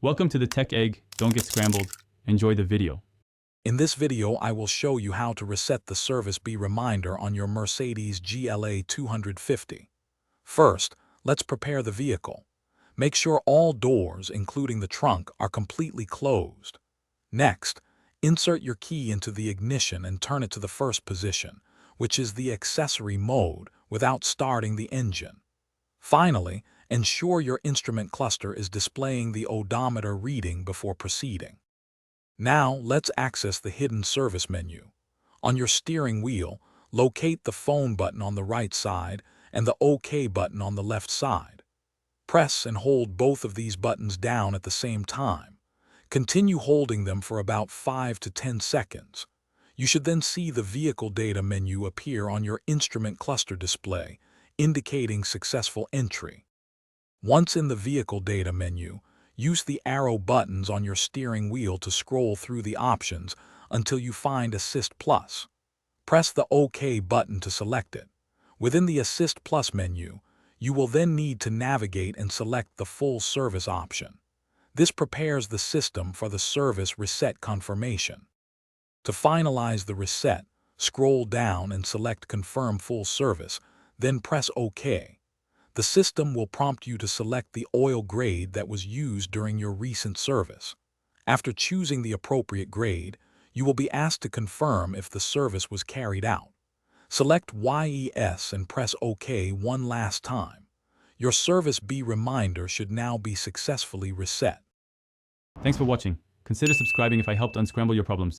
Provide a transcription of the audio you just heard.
Welcome to the Tech Egg. Don't get scrambled. Enjoy the video. In this video, I will show you how to reset the service B reminder on your Mercedes GLA 250. First, let's prepare the vehicle. Make sure all doors, including the trunk, are completely closed. Next, insert your key into the ignition and turn it to the first position, which is the accessory mode, without starting the engine. Finally, ensure your instrument cluster is displaying the odometer reading before proceeding. Now, let's access the hidden service menu. On your steering wheel, locate the phone button on the right side and the OK button on the left side. Press and hold both of these buttons down at the same time. Continue holding them for about 5 to 10 seconds. You should then see the vehicle data menu appear on your instrument cluster display, indicating successful entry. Once in the vehicle data menu, use the arrow buttons on your steering wheel to scroll through the options until you find Assist Plus. Press the OK button to select it. Within the Assist Plus menu, you will then need to navigate and select the Full Service option. This prepares the system for the service reset confirmation. To finalize the reset, scroll down and select Confirm Full Service, then press OK. The system will prompt you to select the oil grade that was used during your recent service. After choosing the appropriate grade, you will be asked to confirm if the service was carried out. Select YES and press OK one last time. Your Service B reminder should now be successfully reset. Thanks for watching. Consider subscribing if I helped unscramble your problems.